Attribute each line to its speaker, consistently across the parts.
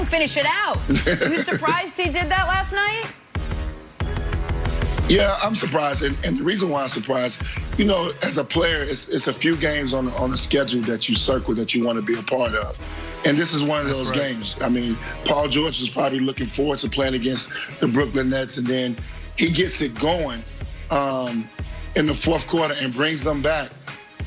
Speaker 1: him finish it out. You surprised he did that last night?
Speaker 2: Yeah, I'm surprised, and the reason why I'm surprised, you know, as a player, it's a few games on the schedule that you circle that you want to be a part of, and this is one of those games. I mean, Paul George is probably looking forward to playing against the Brooklyn Nets, and then he gets it going in the fourth quarter and brings them back,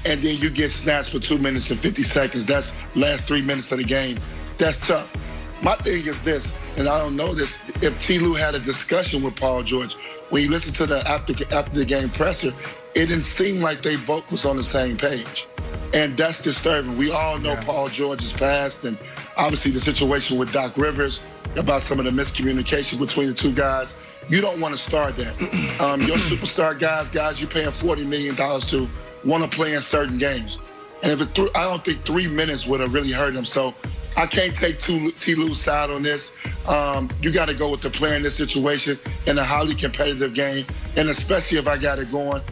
Speaker 2: and then you get snatched for 2 minutes and 50 seconds. That's last 3 minutes of the game. That's tough. My thing is this, and I don't know this, if T. Lue had a discussion with Paul George, when you listen to the after the game presser, it didn't seem like they both was on the same page. And that's disturbing. We all know Paul George's past and obviously the situation with Doc Rivers about some of the miscommunication between the two guys. You don't want to start that. Your superstar guys you're paying $40 million to want to play in certain games. And I don't think 3 minutes would have really hurt him. So I can't take T. Lue's side on this. You got to go with the player in this situation in a highly competitive game, and especially if I got it going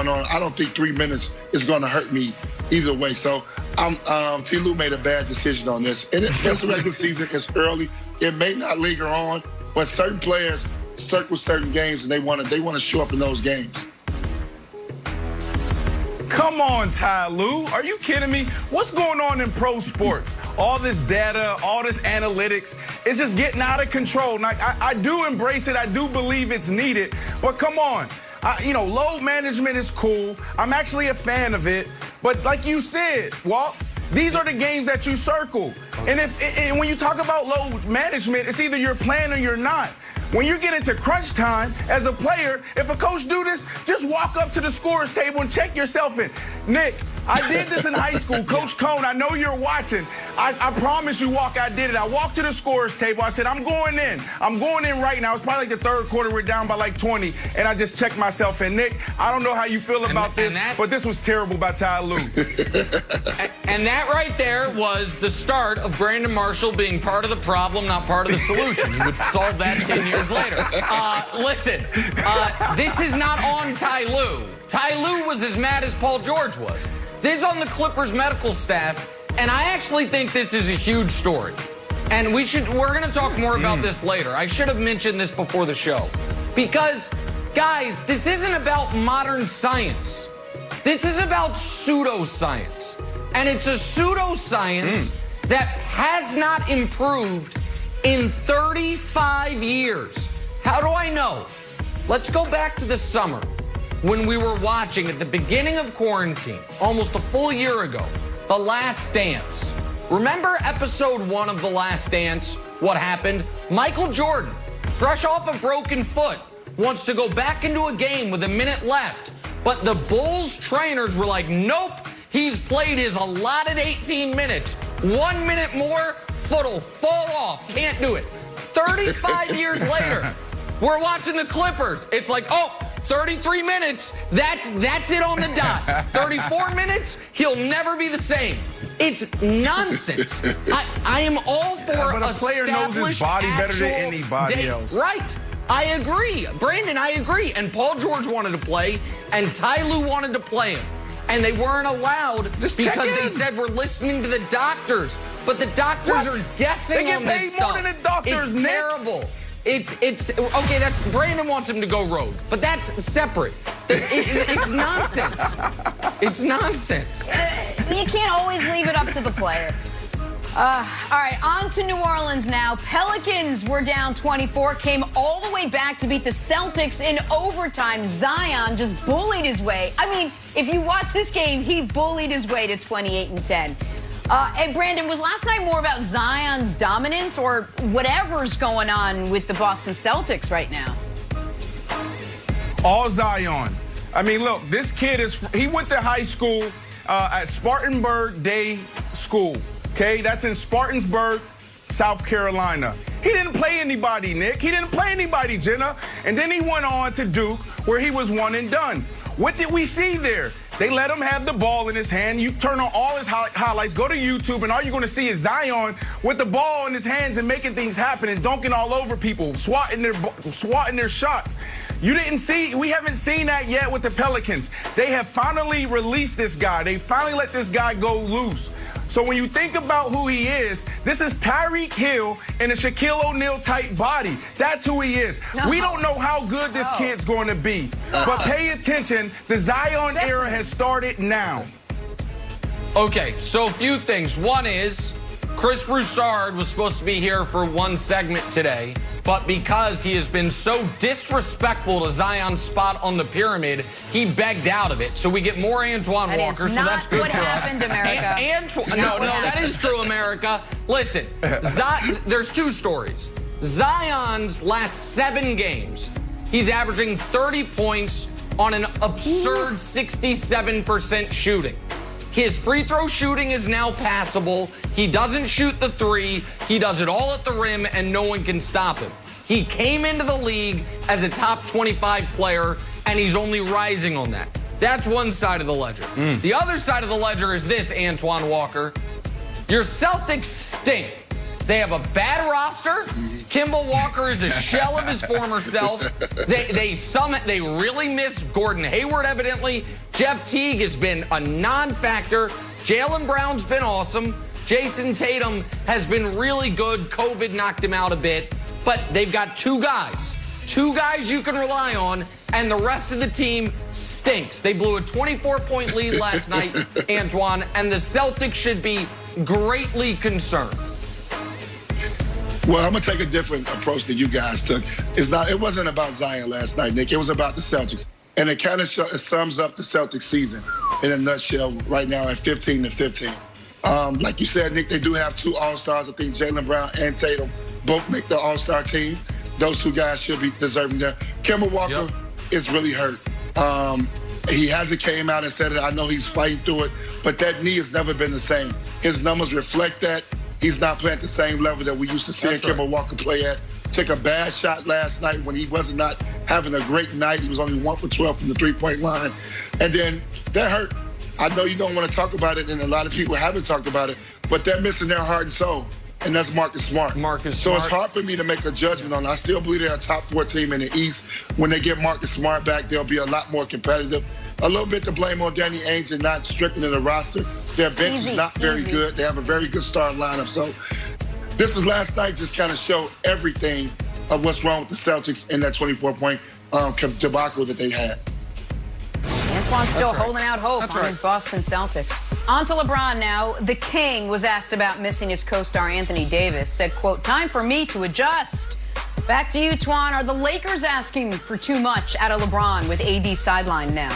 Speaker 2: on. I don't think 3 minutes is going to hurt me either way. So T. Lue made a bad decision on this. And it's the regular season. It's early. It may not linger on, but certain players circle certain games, and they want to show up in those games.
Speaker 3: Come on, Ty Lue. Are you kidding me? What's going on in pro sports? All this data, all this analytics, it's just getting out of control. Like, I do embrace it. I do believe it's needed. But come on. Load management is cool. I'm actually a fan of it. But like you said, Walt, these are the games that you circle. And when you talk about load management, it's either you're playing or you're not. When you get into crunch time as a player, if a coach do this, just walk up to the scorer's table and check yourself in. Nick, I did this in high school. Coach Cone, I know you're watching. I promise you, Walk, I did it. I walked to the scorer's table. I said, I'm going in. I'm going in right now. It's probably like the third quarter. We're down by like 20. And I just checked myself in. Nick, I don't know how you feel about this, but this was terrible by Ty Lue.
Speaker 4: And that right there was the start of Brandon Marshall being part of the problem, not part of the solution. He would solve that 10 years later. Listen, this is not on Ty Lue. Ty Lue was as mad as Paul George was. This is on the Clippers medical staff, and I actually think this is a huge story. And we're going to talk more about this later. I should have mentioned this before the show. Because, guys, this isn't about modern science. This is about pseudoscience. And it's a pseudoscience that has not improved in 35 years. How do I know? Let's go back to the summer when we were watching at the beginning of quarantine, almost a full year ago, The Last Dance. Remember episode 1 of The Last Dance? What happened? Michael Jordan, fresh off a broken foot, wants to go back into a game with a minute left. But the Bulls trainers were like, nope, he's played his allotted 18 minutes. 1 minute more, foot'll fall off. Can't do it. 35 years later, we're watching the Clippers. It's like, oh, 33 minutes, that's it on the dot. 34 minutes, he'll never be the same. It's nonsense. I am all for
Speaker 3: but a player knows his body better than anybody else.
Speaker 4: Right. I agree. Brandon, I agree. And Paul George wanted to play, and Ty Lue wanted to play him. And they weren't allowed because they said we're listening to the doctors. But the doctors are guessing on this stuff.
Speaker 3: They get paid more than the doctors,
Speaker 4: It's terrible. It's okay, that's Brandon wants him to go rogue, but that's separate. It's nonsense. It's nonsense.
Speaker 1: You can't always leave it up to the player. All right, on to New Orleans now. Pelicans were down 24, came all the way back to beat the Celtics in overtime. Zion just bullied his way. I mean, if you watch this game, he bullied his way to 28-10. And Brandon, was last night more about Zion's dominance or whatever's going on with the Boston Celtics right now?
Speaker 3: All Zion. I mean, look, this kid he went to high school at Spartanburg Day School. Okay, that's in Spartanburg, South Carolina. He didn't play anybody, Nick. He didn't play anybody, Jenna. And then he went on to Duke, where he was one and done. What did we see there? They let him have the ball in his hand. You turn on all his highlights, go to YouTube, and all you're going to see is Zion with the ball in his hands and making things happen and dunking all over people, swatting their shots. We haven't seen that yet with the Pelicans. They have finally released this guy. They finally let this guy go loose. So when you think about who he is, this is Tyreek Hill in a Shaquille O'Neal type body. That's who he is.
Speaker 1: No.
Speaker 3: We don't know how good this kid's going to be. But pay attention, the Zion era has started now.
Speaker 4: Okay, so a few things. One is Chris Broussard was supposed to be here for one segment today, but because he has been so disrespectful to Zion's spot on the pyramid, he begged out of it. So we get more Antoine Walker, so that's good for us.
Speaker 1: What happened, America?
Speaker 4: No, that is true, America. Listen, there's two stories. Zion's last 7 games, he's averaging 30 points on an absurd 67% shooting. His free throw shooting is now passable. He doesn't shoot the 3. He does it all at the rim, and no one can stop him. He came into the league as a top 25 player, and he's only rising on that. That's one side of the ledger. The other side of the ledger is this, Antoine Walker. Your Celtics stink. They have a bad roster. Kimball Walker is a shell of his former self. They really miss Gordon Hayward, evidently. Jeff Teague has been a non-factor. Jaylen Brown's been awesome. Jason Tatum has been really good. COVID knocked him out a bit. But they've got 2 guys. 2 guys you can rely on, and the rest of the team stinks. They blew a 24-point lead last night, Antoine, and the Celtics should be greatly concerned.
Speaker 2: Well, I'm going to take a different approach than you guys took. It wasn't about Zion last night, Nick. It was about the Celtics. And it kind of sums up the Celtics season in a nutshell right now at 15-15. Like you said, Nick, they do have 2 All-Stars. I think Jaylen Brown and Tatum both make the All-Star team. Those 2 guys should be deserving there. Kimball Walker is really hurt. He hasn't came out and said it. I know he's fighting through it, but that knee has never been the same. His numbers reflect that. He's not playing at the same level that we used to see Kimball Walker play at. Took a bad shot last night when he was not having a great night. He was only 1 for 12 from the 3-point line. And then that hurt. I know you don't want to talk about it, and a lot of people haven't talked about it, but they're missing their heart and soul, and that's Marcus Smart. So it's hard for me to make a judgment on it. I still believe they're a top 4 team in the East. When they get Marcus Smart back, they'll be a lot more competitive. A little bit to blame on Danny Ainge and not strengthening the roster. Their bench is not very good. They have a very good starting lineup. So this is last night just kind of showed everything of what's wrong with the Celtics in that 24-point debacle that they had.
Speaker 1: Antoine's still holding out hope on his Boston Celtics. On to LeBron now. The King was asked about missing his co-star Anthony Davis. Said, quote, "Time for me to adjust." Back to you, Twan. Are the Lakers asking for too much out of LeBron with AD sidelined now?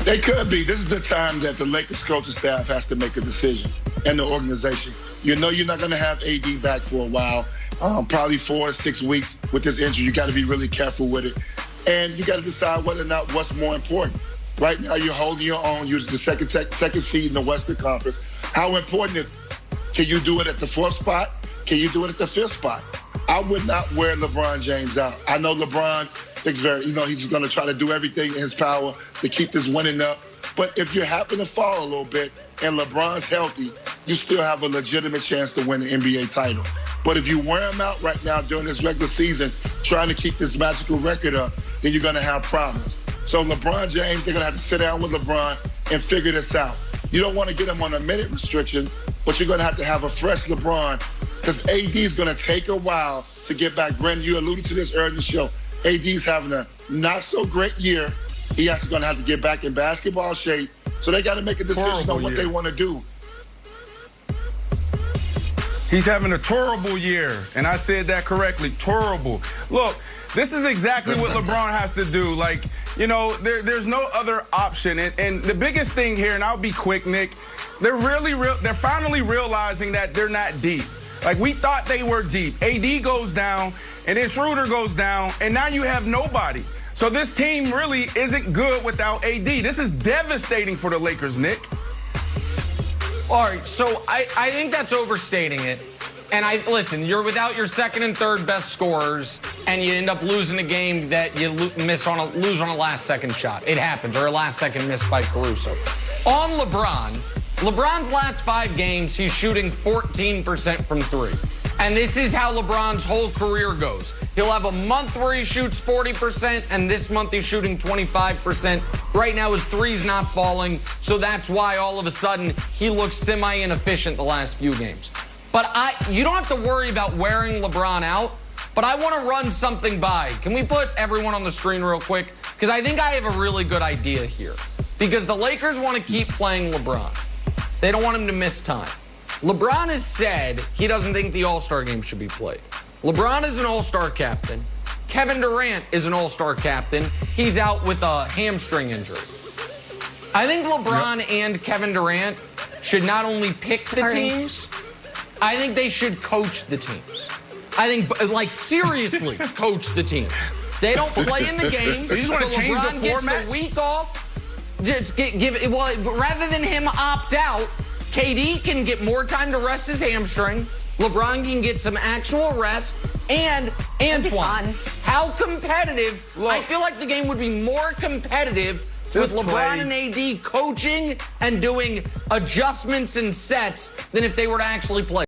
Speaker 2: They could be. This is the time that the Lakers coaching staff has to make a decision, and the organization. You know you're not going to have AD back for a while, probably 4 to 6 weeks with this injury. You got to be really careful with it. And you got to decide whether or not what's more important. Right now, you're holding your own. You're the second seed in the Western Conference. How important is it? Can you do it at the 4th spot? Can you do it at the 5th spot? I would not wear LeBron James out. I know LeBron thinks he's going to try to do everything in his power to keep this winning up. But if you happen to fall a little bit and LeBron's healthy, you still have a legitimate chance to win the NBA title. But if you wear him out right now during this regular season, trying to keep this magical record up, then you're going to have problems. So LeBron James, they're going to have to sit down with LeBron and figure this out. You don't want to get him on a minute restriction, but you're going to have a fresh LeBron because AD is going to take a while to get back. Brandon, you alluded to this earlier in the show. AD's having a not-so-great year. He has going to have to get back in basketball shape. So they got to make a decision on what they want to do.
Speaker 3: He's having a terrible year, and I said that correctly, terrible. Look, this is exactly what LeBron has to do. Like, you know, there's no other option. And the biggest thing here, and I'll be quick, Nick, they're finally realizing that they're not deep. Like, we thought they were deep. AD goes down, and then Schroeder goes down, and now you have nobody. So this team really isn't good without AD. This is devastating for the Lakers, Nick.
Speaker 4: All right, so I think that's overstating it. And listen, you're without your 2nd and 3rd best scorers, and you end up losing a game that you lose on a last-second shot. It happens, or a last-second miss by Caruso. On LeBron's last 5 games, he's shooting 14% from 3. And this is how LeBron's whole career goes. He'll have a month where he shoots 40%, and this month he's shooting 25%. Right now his three's not falling, so that's why all of a sudden he looks semi-inefficient the last few games. But you don't have to worry about wearing LeBron out, but I want to run something by. Can we put everyone on the screen real quick? Because I think I have a really good idea here. Because the Lakers want to keep playing LeBron. They don't want him to miss time. LeBron has said he doesn't think the All-Star game should be played. LeBron is an All-Star captain. Kevin Durant is an All-Star captain. He's out with a hamstring injury. I think LeBron and Kevin Durant should not only pick the teams, I think they should coach the teams. I think, like, seriously coach the teams. They don't play in the game,
Speaker 3: so you just want to change
Speaker 4: LeBron
Speaker 3: the format?
Speaker 4: gets the week off. Just rather than him opt out, KD can get more time to rest his hamstring. LeBron can get some actual rest. And Antoine, how competitive? I feel like the game would be more competitive with LeBron and AD coaching and doing adjustments and sets than if they were to actually play.